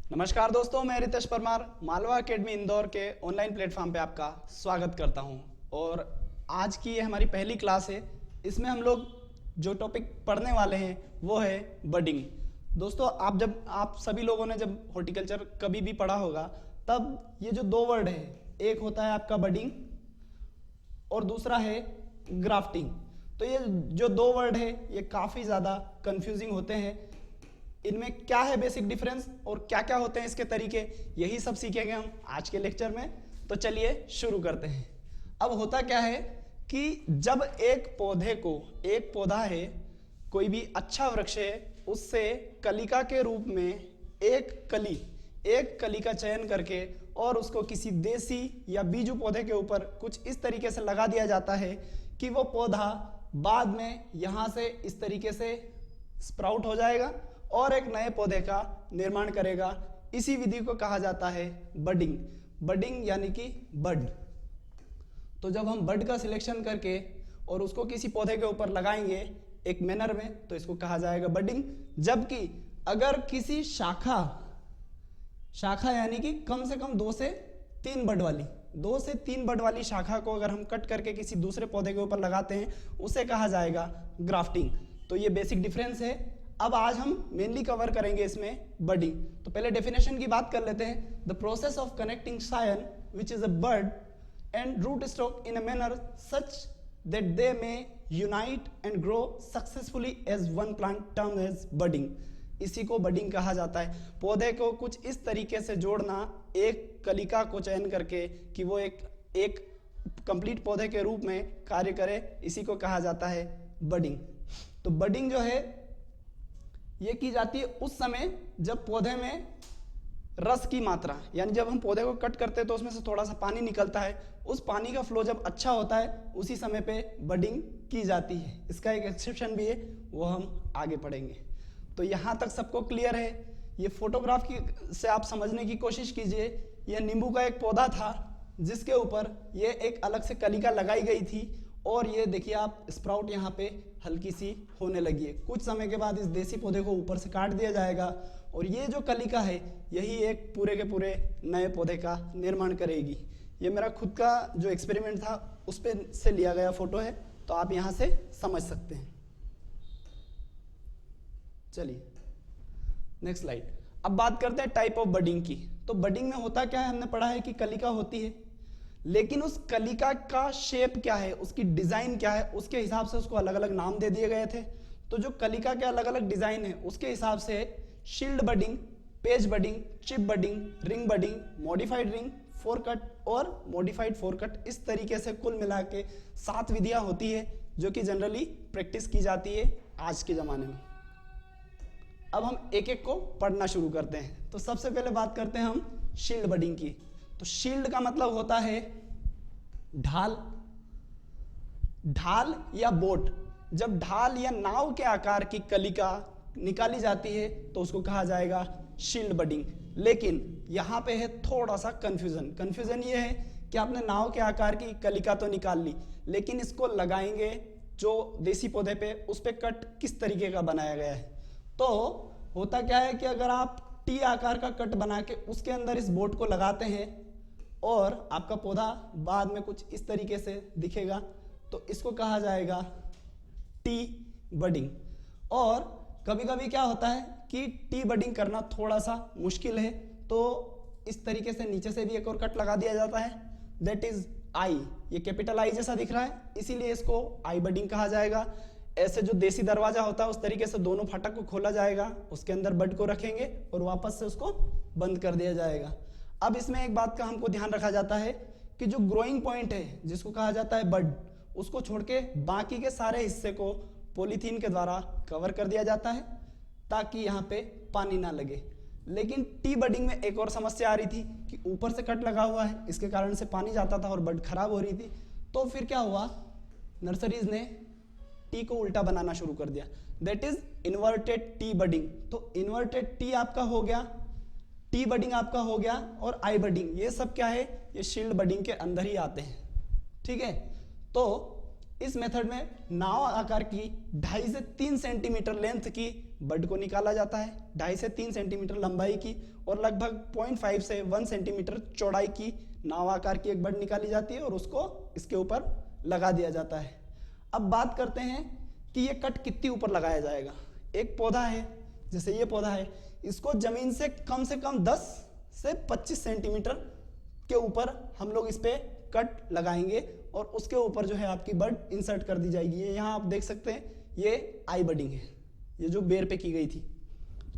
नमस्कार दोस्तों, मैं रितेश परमार मालवा एकेडमी इंदौर के ऑनलाइन प्लेटफॉर्म पे आपका स्वागत करता हूं। और आज की ये हमारी पहली क्लास है। इसमें हम लोग जो टॉपिक पढ़ने वाले हैं वो है बडिंग। दोस्तों, आप सभी लोगों ने जब हॉर्टिकल्चर कभी भी पढ़ा होगा तब ये जो दो वर्ड है, एक होता है आपका बडिंग और दूसरा है ग्राफ्टिंग। तो ये जो दो वर्ड है ये काफ़ी ज़्यादा कंफ्यूजिंग होते हैं। इनमें क्या है बेसिक डिफरेंस और क्या क्या होते हैं इसके तरीके, यही सब सीखेंगे हम आज के लेक्चर में। तो चलिए शुरू करते हैं। अब होता क्या है कि जब एक पौधा है, कोई भी अच्छा वृक्ष है, उससे कलिका के रूप में एक कली का चयन करके और उसको किसी देसी या बीजू पौधे के ऊपर कुछ इस तरीके से लगा दिया जाता है कि वो पौधा बाद में यहाँ से इस तरीके से स्प्राउट हो जाएगा और एक नए पौधे का निर्माण करेगा। इसी विधि को कहा जाता है बडिंग यानी कि बड। तो जब हम बड का सिलेक्शन करके और उसको किसी पौधे के ऊपर लगाएंगे एक मैनर में, तो इसको कहा जाएगा बडिंग। जबकि अगर किसी शाखा यानी कि कम से कम 2 से 3 बड वाली शाखा को अगर हम कट करके किसी दूसरे पौधे के ऊपर लगाते हैं, उसे कहा जाएगा ग्राफ्टिंग। तो ये बेसिक डिफरेंस है। अब आज हम मेनली कवर करेंगे इसमें बडिंग। तो पहले डेफिनेशन की बात कर लेते हैं। The process of connecting scion which is a bud and root stock in a manner such that they may unite and grow successfully as one plant term as budding. इसी को budding कहा जाता है। पौधे को कुछ इस तरीके से जोड़ना, एक कलिका को चयन करके कि वो एक कंप्लीट पौधे के रूप में कार्य करे, इसी को कहा जाता है बडिंग। तो बडिंग जो है ये की जाती है उस समय जब पौधे में रस की मात्रा, यानी जब हम पौधे को कट करते हैं तो उसमें से थोड़ा सा पानी निकलता है, उस पानी का फ्लो जब अच्छा होता है उसी समय पे बडिंग की जाती है। इसका एक एक्सेप्शन भी है, वो हम आगे पढ़ेंगे। तो यहाँ तक सबको क्लियर है। ये फोटोग्राफ से आप समझने की कोशिश कीजिए। यह नींबू का एक पौधा था जिसके ऊपर ये एक अलग से कलिका लगाई गई थी और ये देखिए आप स्प्राउट यहाँ पे हल्की सी होने लगी है। कुछ समय के बाद इस देसी पौधे को ऊपर से काट दिया जाएगा और ये जो कलिका है यही एक पूरे के पूरे नए पौधे का निर्माण करेगी। ये मेरा खुद का जो एक्सपेरिमेंट था उस पे से लिया गया फोटो है, तो आप यहाँ से समझ सकते हैं। चलिए नेक्स्ट स्लाइड। अब बात करते हैं टाइप ऑफ बडिंग की। तो बडिंग में होता क्या है, हमने पढ़ा है कि कलिका होती है, लेकिन उस कलिका का शेप क्या है, उसकी डिजाइन क्या है, उसके हिसाब से उसको अलग अलग नाम दे दिए गए थे। तो जो कलिका के अलग अलग डिजाइन है उसके हिसाब से shield budding, patch budding, chip budding, ring budding, modified ring, Forkert और मॉडिफाइड फोरकट, इस तरीके से कुल मिला के 7 विधियां होती है जो कि जनरली प्रैक्टिस की जाती है आज के जमाने में। अब हम एक एक को पढ़ना शुरू करते हैं। तो सबसे पहले बात करते हैं हम शील्ड बडिंग की। तो शील्ड का मतलब होता है ढाल या बोट। जब ढाल या नाव के आकार की कलिका निकाली जाती है तो उसको कहा जाएगा शील्ड बडिंग। लेकिन यहाँ पे है थोड़ा सा कंफ्यूजन ये है कि आपने नाव के आकार की कलिका तो निकाल ली, लेकिन इसको लगाएंगे जो देसी पौधे पे, उस पे कट किस तरीके का बनाया गया है। तो होता क्या है कि अगर आप टी आकार का कट बना के उसके अंदर इस बोट को लगाते हैं और आपका पौधा बाद में कुछ इस तरीके से दिखेगा, तो इसको कहा जाएगा टी बडिंग। और कभी कभी क्या होता है कि टी बडिंग करना थोड़ा सा मुश्किल है, तो इस तरीके से नीचे से भी एक और कट लगा दिया जाता है, दैट इज आई। ये कैपिटल आई जैसा दिख रहा है, इसीलिए इसको आई बडिंग कहा जाएगा। ऐसे जो देसी दरवाजा होता है उस तरीके से दोनों फाटक को खोला जाएगा, उसके अंदर बड को रखेंगे और वापस से उसको बंद कर दिया जाएगा। अब इसमें एक बात का हमको ध्यान रखा जाता है कि जो ग्रोइंग पॉइंट है जिसको कहा जाता है बड, उसको छोड़ के बाकी के सारे हिस्से को पॉलीथीन के द्वारा कवर कर दिया जाता है ताकि यहाँ पे पानी ना लगे। लेकिन टी बडिंग में एक और समस्या आ रही थी कि ऊपर से कट लगा हुआ है, इसके कारण से पानी जाता था और बड खराब हो रही थी। तो फिर क्या हुआ, नर्सरीज ने टी को उल्टा बनाना शुरू कर दिया, that is inverted T budding. तो इन्वर्टेड टी आपका हो गया, टी बडिंग आपका हो गया और आई बडिंग, ये सब क्या है, ये शील्ड बडिंग के अंदर ही आते हैं। ठीक है, तो इस मेथड में नाव आकार की 2.5 से 3 सेंटीमीटर लेंथ की बड को निकाला जाता है 2.5 से 3 सेंटीमीटर लंबाई की और लगभग 0.5 से 1 सेंटीमीटर चौड़ाई की नाव आकार की एक बड निकाली जाती है और उसको इसके ऊपर लगा दिया जाता है। अब बात करते हैं कि ये कट कितनी ऊपर लगाया जाएगा। एक पौधा है, जैसे ये पौधा है, इसको जमीन से कम 10 से 25 सेंटीमीटर के ऊपर हम लोग इस पे कट लगाएंगे और उसके ऊपर जो है आपकी बड इंसर्ट कर दी जाएगी। ये यहाँ आप देख सकते हैं, ये आई बडिंग है, ये जो बेर पे की गई थी।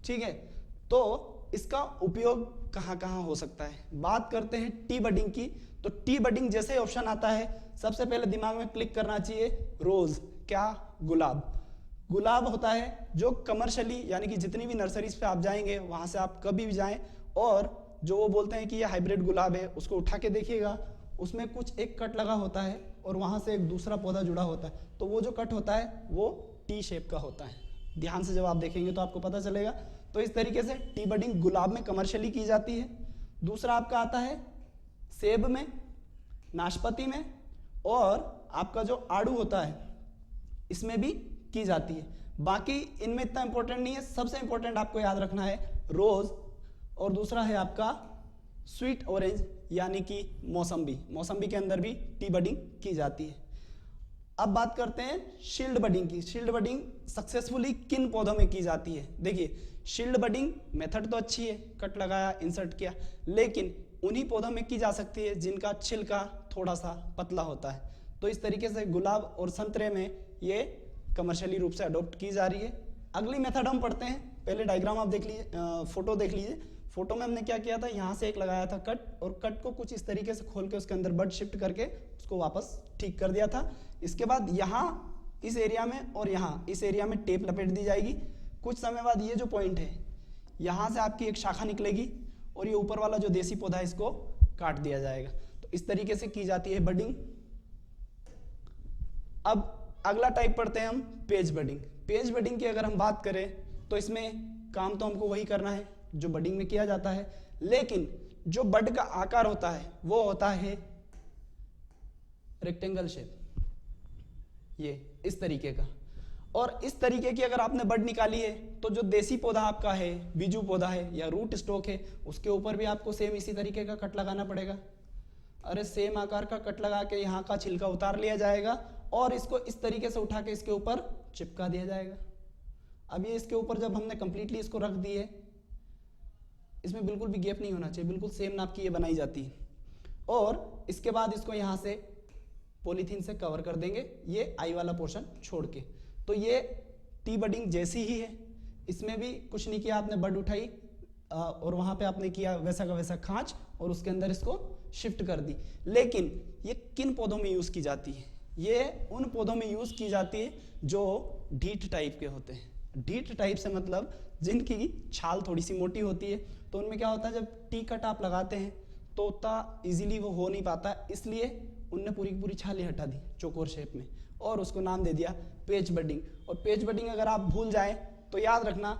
ठीक है, तो इसका उपयोग कहाँ कहाँ हो सकता है। बात करते हैं टी बडिंग की। तो टी बडिंग जैसे ही ऑप्शन आता है सबसे पहले दिमाग में क्लिक करना चाहिए रोज, क्या, गुलाब। गुलाब होता है जो कमर्शियली यानी कि जितनी भी नर्सरीज पे आप जाएंगे वहां से आप कभी भी जाएं और जो वो बोलते हैं कि ये हाइब्रिड गुलाब है उसको उठा के देखिएगा, उसमें कुछ एक कट लगा होता है और वहां से एक दूसरा पौधा जुड़ा होता है। तो वो जो कट होता है वो टी शेप का होता है। ध्यान से जब आप देखेंगे तो आपको पता चलेगा। तो इस तरीके से टी बडिंग गुलाब में कमर्शियली की जाती है। दूसरा आपका आता है सेब में, नाशपाती में और आपका जो आड़ू होता है इसमें भी की जाती है। बाकी इनमें इतना इंपॉर्टेंट नहीं है। सबसे इंपॉर्टेंट आपको याद रखना है रोज और दूसरा है आपका स्वीट ऑरेंज यानी कि मौसम्बी। मौसम्बी के अंदर भी टी बडिंग की जाती है। अब बात करते हैं शील्ड बडिंग की। शील्ड बडिंग सक्सेसफुली किन पौधों में की जाती है। देखिए, शील्ड बडिंग मेथड तो अच्छी है, कट लगाया, इंसर्ट किया, लेकिन उन्हीं पौधों में की जा सकती है जिनका छिलका थोड़ा सा पतला होता है। तो इस तरीके से गुलाब और संतरे में ये कमर्शियली रूप से अडॉप्ट की जा रही है। अगली मेथड हम पढ़ते हैं। पहले डायग्राम आप देख लीजिए, फोटो देख लीजिए। फोटो में हमने क्या किया था, यहाँ से एक लगाया था कट और कट को कुछ इस तरीके से खोल के उसके अंदर बड शिफ्ट करके उसको वापस ठीक कर दिया था। इसके बाद यहाँ इस एरिया में और यहाँ इस एरिया में टेप लपेट दी जाएगी। कुछ समय बाद ये जो पॉइंट है यहाँ से आपकी एक शाखा निकलेगी और ये ऊपर वाला जो देसी पौधा है इसको काट दिया जाएगा। तो इस तरीके से की जाती है बडिंग। अब अगला टाइप पढ़ते हैं हम पेज बडिंग। पेज बडिंग की अगर हम बात करें तो इसमें काम तो हमको वही करना है जो बडिंग में किया जाता है, लेकिन जो बड का आकार होता है वो होता है रेक्टेंगल शेप, ये इस तरीके का। और इस तरीके की अगर आपने बड निकाली है तो जो देसी पौधा आपका है, बीजू पौधा है या रूट स्टॉक है, उसके ऊपर भी आपको सेम इसी तरीके का कट लगाना पड़ेगा। अरे सेम आकार का कट लगा के यहाँ का छिलका उतार लिया जाएगा और इसको इस तरीके से उठा के इसके ऊपर चिपका दिया जाएगा। अब ये इसके ऊपर जब हमने कंप्लीटली इसको रख दिए, इसमें बिल्कुल भी गैप नहीं होना चाहिए, बिल्कुल सेम नाप की ये बनाई जाती है। और इसके बाद इसको यहाँ से पॉलीथीन से कवर कर देंगे, ये आई वाला पोर्शन छोड़ के। तो ये टी बडिंग जैसी ही है, इसमें भी कुछ नहीं किया, आपने बड उठाई और वहाँ पे आपने किया वैसा का वैसा खांच और उसके अंदर इसको शिफ्ट कर दी। लेकिन ये किन पौधों में यूज़ की जाती है? ये उन पौधों में यूज़ की जाती है जो ढीठ टाइप के होते हैं। ढीठ टाइप से मतलब जिनकी छाल थोड़ी सी मोटी होती है। तो उनमें क्या होता है, जब टी कट आप लगाते हैं तो उतना इजीली वो हो नहीं पाता, इसलिए उनने पूरी की पूरी छाल ही हटा दी चौकोर शेप में और उसको नाम दे दिया पेज बडिंग। और पेज बडिंग अगर आप भूल जाएं तो याद रखना,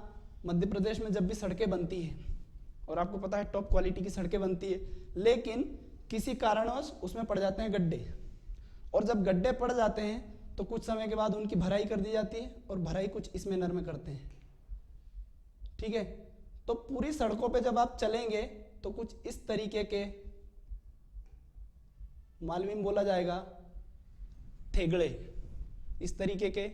मध्य प्रदेश में जब भी सड़कें बनती है और आपको पता है टॉप क्वालिटी की सड़कें बनती है, लेकिन किसी कारणवश उसमें पड़ जाते हैं गड्ढे, और जब गड्ढे पड़ जाते हैं तो कुछ समय के बाद उनकी भराई कर दी जाती है और भराई कुछ इस मैनर में करते हैं। ठीक है, तो पूरी सड़कों पे जब आप चलेंगे तो कुछ इस तरीके के, मालवी में बोला जाएगा ठेगड़े, इस तरीके के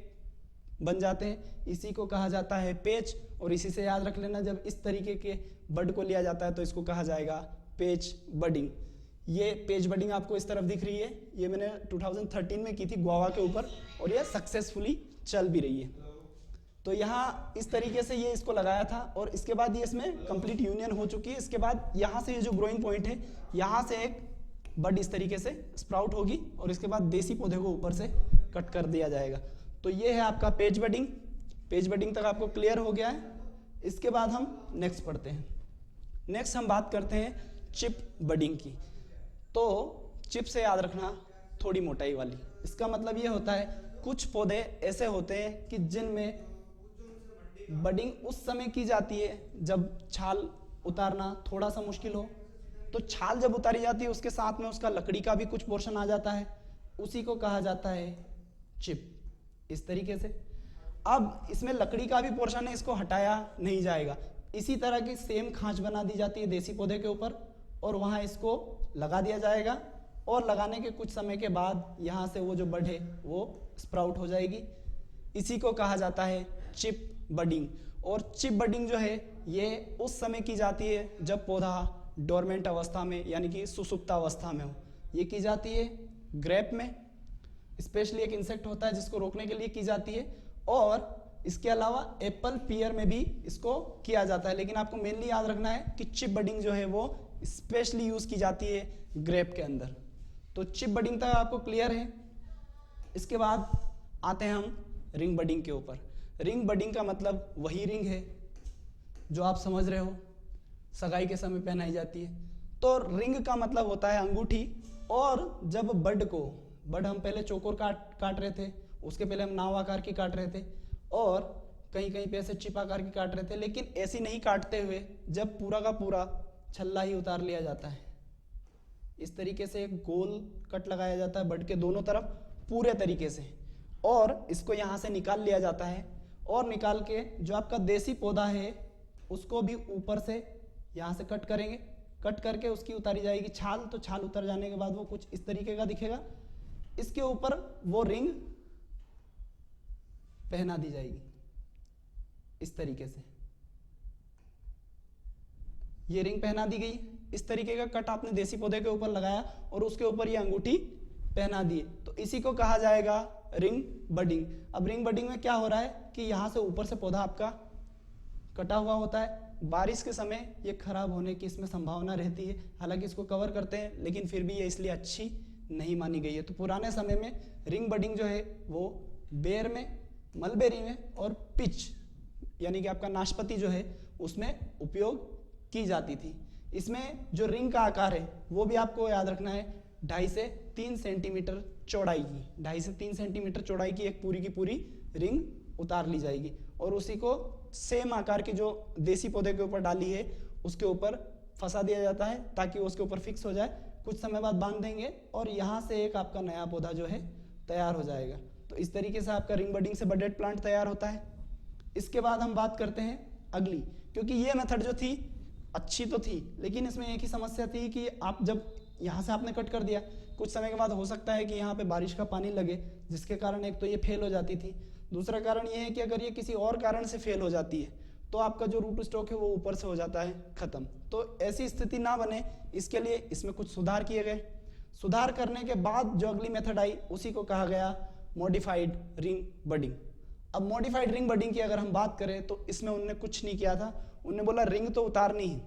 बन जाते हैं। इसी को कहा जाता है पेच। और इसी से याद रख लेना, जब इस तरीके के बड को लिया जाता है तो इसको कहा जाएगा पेज बडिंग। ये पेज बडिंग आपको इस तरफ दिख रही है, ये मैंने 2013 में की थी गुआवा के ऊपर और ये सक्सेसफुली चल भी रही है। तो यहाँ इस तरीके से ये इसको लगाया था और इसके बाद ये इसमें कंप्लीट यूनियन हो चुकी है। इसके बाद यहाँ से ये जो ग्रोइंग पॉइंट है, यहाँ से एक बड इस तरीके से स्प्राउट होगी और इसके बाद देसी पौधे को ऊपर से कट कर दिया जाएगा। तो ये है आपका पेज बडिंग। पेज बडिंग तक आपको क्लियर हो गया है। इसके बाद हम नेक्स्ट पढ़ते हैं। नेक्स्ट हम बात करते हैं चिप बडिंग की। तो चिप से याद रखना थोड़ी मोटाई वाली। इसका मतलब ये होता है कुछ पौधे ऐसे होते हैं कि जिनमें बडिंग उस समय की जाती है जब छाल उतारना थोड़ा सा मुश्किल हो। तो छाल जब उतारी जाती है उसके साथ में उसका लकड़ी का भी कुछ पोर्शन आ जाता है, उसी को कहा जाता है चिप, इस तरीके से। अब इसमें लकड़ी का भी पोर्शन है, इसको हटाया नहीं जाएगा। इसी तरह की सेम खांच बना दी जाती है देसी पौधे के ऊपर और वहां इसको लगा दिया जाएगा और लगाने के कुछ समय के बाद यहाँ से वो जो बड है वो स्प्राउट हो जाएगी। इसी को कहा जाता है चिप बडिंग। और चिप बडिंग जो है ये उस समय की जाती है जब पौधा डोरमेंट अवस्था में यानी कि सुसुप्त अवस्था में हो। ये की जाती है ग्रेप में, स्पेशली एक इंसेक्ट होता है जिसको रोकने के लिए की जाती है, और इसके अलावा एप्पल पियर में भी इसको किया जाता है। लेकिन आपको मेनली याद रखना है कि चिप बडिंग जो है वो स्पेशली यूज की जाती है ग्रेप के अंदर। तो चिप बडिंग तक आपको क्लियर है। इसके बाद आते हैं हम रिंग बडिंग के ऊपर। रिंग बडिंग का मतलब वही रिंग है जो आप समझ रहे हो सगाई के समय पहनाई जाती है। तो रिंग का मतलब होता है अंगूठी, और जब बड हम पहले चौकोर काट रहे थे, उसके पहले हम नाव आकार की काट रहे थे और कहीं कहीं पे ऐसे चिप आकार की काट रहे थे, लेकिन ऐसी नहीं काटते हुए जब पूरा का पूरा छल्ला ही उतार लिया जाता है, इस तरीके से एक गोल कट लगाया जाता है बड के दोनों तरफ पूरे तरीके से, और इसको यहाँ से निकाल लिया जाता है। और निकाल के जो आपका देसी पौधा है उसको भी ऊपर से यहाँ से कट करेंगे, कट करके उसकी उतारी जाएगी छाल। तो छाल उतर जाने के बाद वो कुछ इस तरीके का दिखेगा। इसके ऊपर वो रिंग पहना दी जाएगी इस तरीके से। ये रिंग पहना दी गई। इस तरीके का कट आपने देसी पौधे के ऊपर लगाया और उसके ऊपर ये अंगूठी पहना दी, तो इसी को कहा जाएगा रिंग बडिंग। अब रिंग बडिंग में क्या हो रहा है कि यहां से ऊपर से पौधा आपका कटा हुआ होता है। बारिश के समय ये खराब होने की इसमें संभावना रहती है, हालांकि इसको कवर करते हैं लेकिन फिर भी ये इसलिए अच्छी नहीं मानी गई है। तो पुराने समय में रिंग बडिंग जो है वो बेर में, मलबेरी में और पिच यानी कि आपका नाशपाती जो है उसमें उपयोग की जाती थी। इसमें जो रिंग का आकार है वो भी आपको याद रखना है 2.5 से 3 सेंटीमीटर चौड़ाई की, 2.5 से 3 सेंटीमीटर चौड़ाई की एक पूरी की पूरी रिंग उतार ली जाएगी और उसी को सेम आकार की जो देसी पौधे के ऊपर डाली है उसके ऊपर फंसा दिया जाता है ताकि वो उसके ऊपर फिक्स हो जाए। कुछ समय बाद बांध देंगे और यहाँ से एक आपका नया पौधा जो है तैयार हो जाएगा। तो इस तरीके से आपका रिंग बडिंग से बडेड प्लांट तैयार होता है। इसके बाद हम बात करते हैं अगली, क्योंकि ये मेथड जो थी अच्छी तो थी लेकिन इसमें एक ही समस्या थी कि आप जब यहाँ से आपने कट कर दिया, कुछ समय के बाद हो सकता है कि यहाँ पे बारिश का पानी लगे, जिसके कारण एक तो ये फेल हो जाती थी। दूसरा कारण ये है कि अगर ये किसी और कारण से फेल हो जाती है तो आपका जो रूट स्टॉक है वो ऊपर से हो जाता है खत्म। तो ऐसी स्थिति ना बने इसके लिए इसमें कुछ सुधार किए गए। सुधार करने के बाद जो अगली मेथड आई उसी को कहा गया मॉडिफाइड रिंग बडिंग। अब मॉडिफाइड रिंग बडिंग की अगर हम बात करें तो इसमें उन्होंने कुछ नहीं किया था। उन्होंने बोला रिंग तो उतारनी है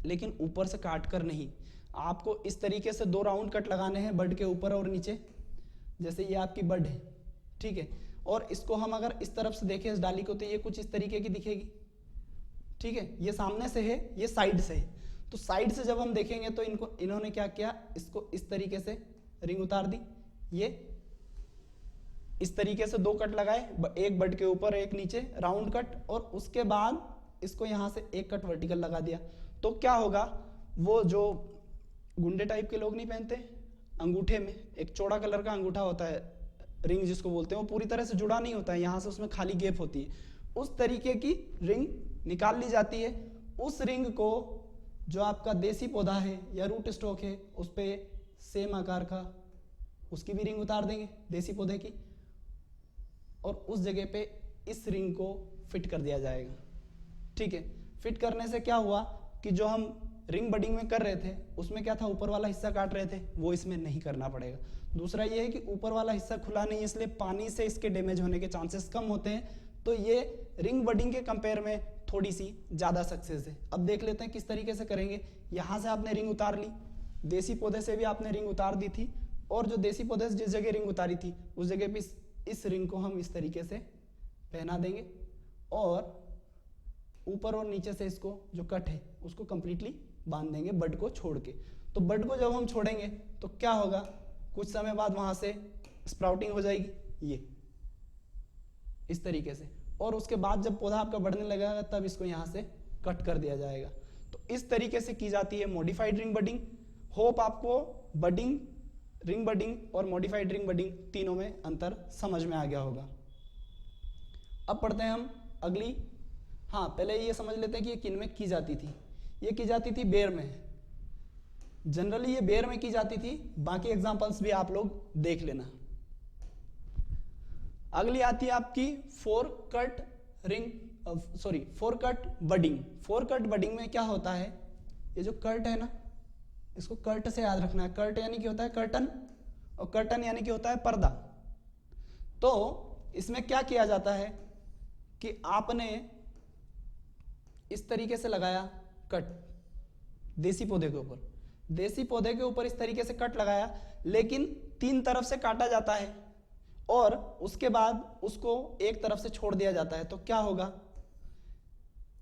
लेकिन ऊपर से काट कर नहीं, आपको इस तरीके से 2 राउंड कट लगाने हैं बड के ऊपर और नीचे। जैसे ये आपकी बड है, ठीक है, और इसको हम अगर इस तरफ से देखें इस डाली को तो ये कुछ इस तरीके की दिखेगी, ठीक है। ये सामने से है, ये साइड से है। तो साइड से जब हम देखेंगे तो इन्होंने क्या किया, इसको इस तरीके से रिंग उतार दी। ये इस तरीके से 2 कट लगाए, एक बड के ऊपर एक नीचे राउंड कट, और उसके बाद इसको यहां से एक कट वर्टिकल लगा दिया। तो क्या होगा, वो जो गुंडे टाइप के लोग नहीं पहनते अंगूठे में एक चौड़ा कलर का अंगूठा होता है, रिंग जिसको बोलते हैं, वो पूरी तरह से जुड़ा नहीं होता है, यहाँ से उसमें खाली गैप होती है। उस तरीके की रिंग निकाल ली जाती है। उस रिंग को जो आपका देसी पौधा है या रूट स्टॉक है उस पर सेम आकार का उसकी भी रिंग उतार देंगे देसी पौधे की, और उस जगह पे इस रिंग को फिट कर दिया जाएगा, ठीक है। फिट करने से क्या हुआ कि जो हम रिंग बडिंग में कर रहे थे उसमें क्या था, ऊपर वाला हिस्सा काट रहे थे, वो इसमें नहीं करना पड़ेगा। दूसरा ये है कि ऊपर वाला हिस्सा खुला नहीं है इसलिए पानी से इसके डैमेज होने के चांसेस कम होते हैं। तो ये रिंग बडिंग के कंपेयर में थोड़ी सी ज्यादा सक्सेस है। अब देख लेते हैं किस तरीके से करेंगे। यहाँ से आपने रिंग उतार ली, देसी पौधे से भी आपने रिंग उतार दी थी, और जो देसी पौधे से जिस जगह रिंग उतारी थी उस जगह पे इस रिंग को हम इस तरीके से पहना देंगे, और ऊपर और नीचे से इसको जो कट है उसको कंप्लीटली बांध देंगे बड को छोड़ के। तो बड को जब हम छोड़ेंगे तो क्या होगा, कुछ समय बाद वहां से स्प्राउटिंग हो जाएगी ये इस तरीके से, और उसके बाद जब पौधा आपका बढ़ने लगेगा तब इसको यहाँ से कट कर दिया जाएगा। तो इस तरीके से की जाती है मॉडिफाइड रिंग बडिंग। होप आपको बडिंग, रिंग बडिंग और मॉडिफाइड रिंग बडिंग तीनों में अंतर समझ में आ गया होगा। अब पढ़ते हैं हम अगली। हाँ, पहले ये समझ लेते हैं कि ये किन में की जाती थी। ये की जाती थी बेर में, जनरली ये बेर में की जाती थी। बाकी एग्जांपल्स भी आप लोग देख लेना। अगली आती है आपकी four cut budding. Four cut budding में क्या होता है, ये जो कर्ट है ना, इसको कर्ट से याद रखना है। कर्ट यानी कि होता है कर्टन, और कर्टन यानी कि होता है पर्दा। तो इसमें क्या किया जाता है कि आपने इस तरीके से लगाया कट देसी पौधे के ऊपर, देसी पौधे के ऊपर इस तरीके से कट लगाया, लेकिन तीन तरफ से काटा जाता है और उसके बाद उसको एक तरफ से छोड़ दिया जाता है। तो क्या होगा,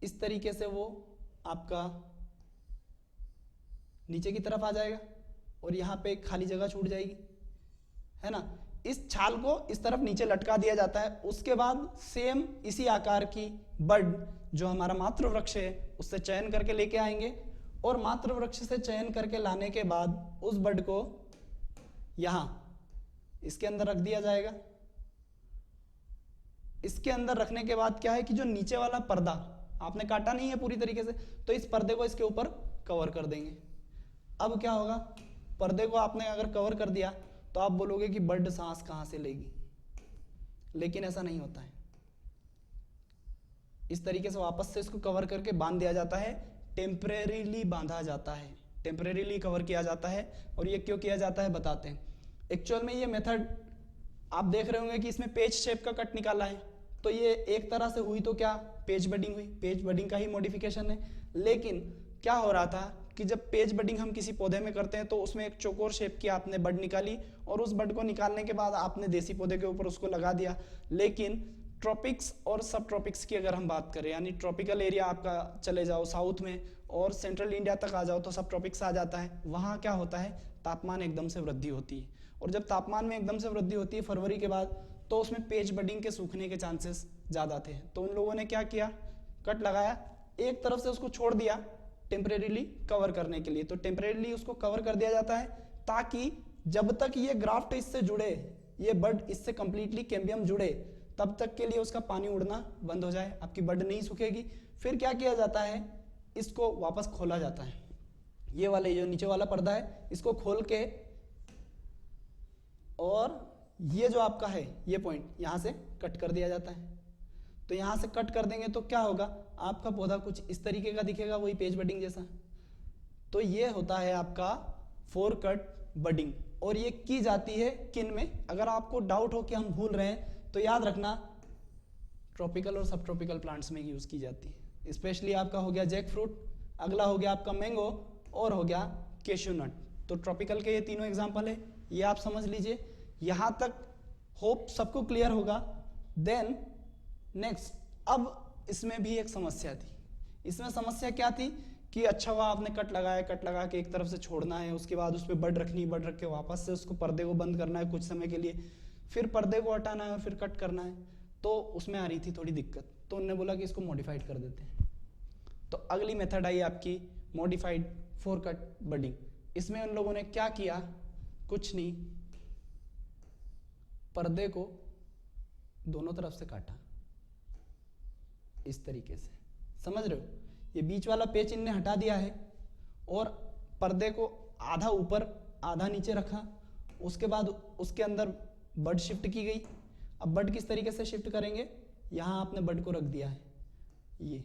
इस तरीके से वो आपका नीचे की तरफ आ जाएगा और यहाँ पे खाली जगह छूट जाएगी, है ना। इस छाल को इस तरफ नीचे लटका दिया जाता है। उसके बाद सेम इसी आकार की बड जो हमारा मातृ वृक्ष है उससे चयन करके लेके आएंगे, और मातृ वृक्ष से चयन करके लाने के बाद उस बड को यहाँ इसके अंदर रख दिया जाएगा। इसके अंदर रखने के बाद क्या है कि जो नीचे वाला पर्दा आपने काटा नहीं है पूरी तरीके से, तो इस पर्दे को इसके ऊपर कवर कर देंगे। अब क्या होगा, पर्दे को आपने अगर कवर कर दिया तो आप बोलोगे कि बर्ड सांस कहां से लेगी, लेकिन ऐसा नहीं होता है। इस तरीके से वापस से इसको कवर करके बांध दिया जाता है, टेम्परेरीली बांधा जाता है, टेम्परेरीली कवर किया जाता है। और ये क्यों किया जाता है बताते हैं। एक्चुअल में ये मेथड आप देख रहे होंगे कि इसमें पेज शेप का कट निकाला है, तो ये एक तरह से हुई तो क्या, पेज बडिंग हुई, पेज बडिंग का ही मॉडिफिकेशन है। लेकिन क्या हो रहा था कि जब पेज बडिंग हम किसी पौधे में करते हैं तो उसमें एक चौकोर शेप की आपने बड निकाली, और उस बड को निकालने के बाद आपने देसी पौधे के ऊपर उसको लगा दिया। लेकिन ट्रॉपिक्स और सब ट्रॉपिक्स की अगर हम बात करें, यानी ट्रॉपिकल एरिया आपका चले जाओ साउथ में और सेंट्रल इंडिया तक आ जाओ तो सब ट्रॉपिक्स आ जाता है। वहाँ क्या होता है, तापमान एकदम से वृद्धि होती है, और जब तापमान में एकदम से वृद्धि होती है फरवरी के बाद, तो उसमें पेज बडिंग के सूखने के चांसेस ज़्यादा थे। तो उन लोगों ने क्या किया, कट लगाया, एक तरफ से उसको छोड़ दिया टेम्परेरीली कवर करने के लिए। तो टेम्परेरीली उसको कवर कर दिया जाता है ताकि जब तक ये ग्राफ्ट इससे जुड़े, ये बड इससे कंप्लीटली कैम्बियम जुड़े, तब तक के लिए उसका पानी उड़ना बंद हो जाए, आपकी बड नहीं सूखेगी। फिर क्या किया जाता है, इसको वापस खोला जाता है। ये वाले जो नीचे वाला पर्दा है इसको खोल के, और ये जो आपका है ये पॉइंट यहाँ से कट कर दिया जाता है। तो यहाँ से कट कर देंगे तो क्या होगा, आपका पौधा कुछ इस तरीके का दिखेगा, वही पेज बडिंग जैसा। तो ये होता है आपका फोर कट बडिंग, और ये की जाती है किन में। अगर आपको डाउट हो कि हम भूल रहे हैं तो याद रखना, ट्रॉपिकल और सब ट्रॉपिकल प्लांट्स में यूज की जाती है। स्पेशली आपका हो गया जैक फ्रूट, अगला हो गया आपका मैंगो, और हो गया कैश्यू नट। तो ट्रॉपिकल के ये तीनों एग्जाम्पल है, ये आप समझ लीजिए। यहाँ तक होप सबको क्लियर होगा। देन नेक्स्ट, अब इसमें भी एक समस्या थी। इसमें समस्या क्या थी कि अच्छा हुआ आपने कट लगाया, कट लगा के एक तरफ से छोड़ना है, उसके बाद उस पर बड रखनी, बड रख के वापस से उसको पर्दे को बंद करना है कुछ समय के लिए, फिर पर्दे को हटाना है और फिर कट करना है। तो उसमें आ रही थी थोड़ी दिक्कत, तो उन्होंने बोला कि इसको मॉडिफाइड कर देते हैं। तो अगली मेथड आई आपकी मॉडिफाइड फोर कट बडिंग। इसमें उन लोगों ने क्या किया, कुछ नहीं, पर्दे को दोनों तरफ से काटा इस तरीके से, समझ रहे हो। ये बीच वाला पेच इनने हटा दिया है और पर्दे को आधा ऊपर आधा नीचे रखा। उसके बाद उसके अंदर बड शिफ्ट की गई। अब बड किस तरीके से शिफ्ट करेंगे, यहाँ आपने बड को रख दिया है ये।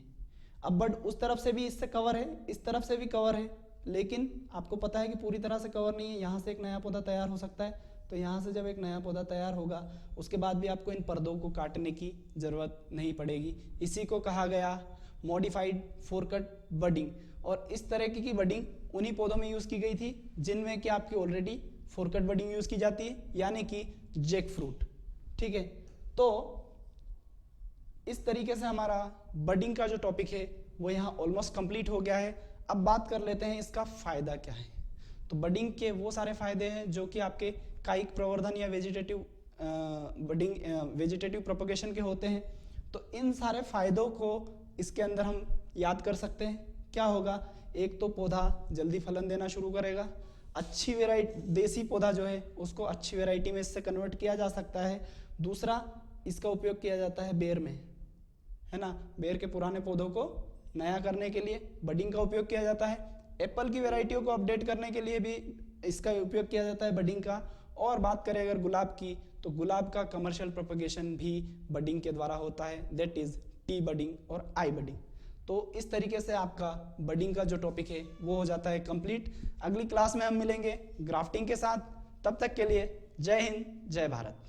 अब बड उस तरफ से भी इससे कवर है, इस तरफ से भी कवर है, लेकिन आपको पता है कि पूरी तरह से कवर नहीं है। यहाँ से एक नया पौधा तैयार हो सकता है, तो यहाँ से जब एक नया पौधा तैयार होगा उसके बाद भी आपको इन पर्दों को काटने की ज़रूरत नहीं पड़ेगी। इसी को कहा गया मॉडिफाइड फोर कट बडिंग। और इस तरह की बडिंग उन्हीं पौधों में यूज़ की गई थी जिनमें कि आपकी already four cut budding use की जाती है, यानी कि जैक फ्रूट। ठीक है, तो इस तरीके से हमारा बडिंग का जो टॉपिक है वो यहाँ ऑलमोस्ट कंप्लीट हो गया है। अब बात कर लेते हैं इसका फ़ायदा क्या है। तो बडिंग के वो सारे फायदे हैं जो कि आपके कायिक प्रवर्धन या वेजिटेटिव प्रोपगेशन के होते हैं। तो इन सारे फायदों को इसके अंदर हम याद कर सकते हैं। क्या होगा, एक तो पौधा जल्दी फलन देना शुरू करेगा, अच्छी वेराइटी देसी पौधा जो है उसको अच्छी वेराइटी में इससे कन्वर्ट किया जा सकता है। दूसरा, इसका उपयोग किया जाता है बेर में। है ना। बेर के पुराने पौधों को नया करने के लिए बडिंग का उपयोग किया जाता है। एप्पल की वैरायटियों को अपडेट करने के लिए भी इसका उपयोग किया जाता है बडिंग का। और बात करें अगर गुलाब की, तो गुलाब का कमर्शियल प्रोपगेशन भी बडिंग के द्वारा होता है, दैट इज टी बडिंग और आई बडिंग। तो इस तरीके से आपका बडिंग का जो टॉपिक है वो हो जाता है कंप्लीट। अगली क्लास में हम मिलेंगे ग्राफ्टिंग के साथ। तब तक के लिए जय हिंद, जय भारत।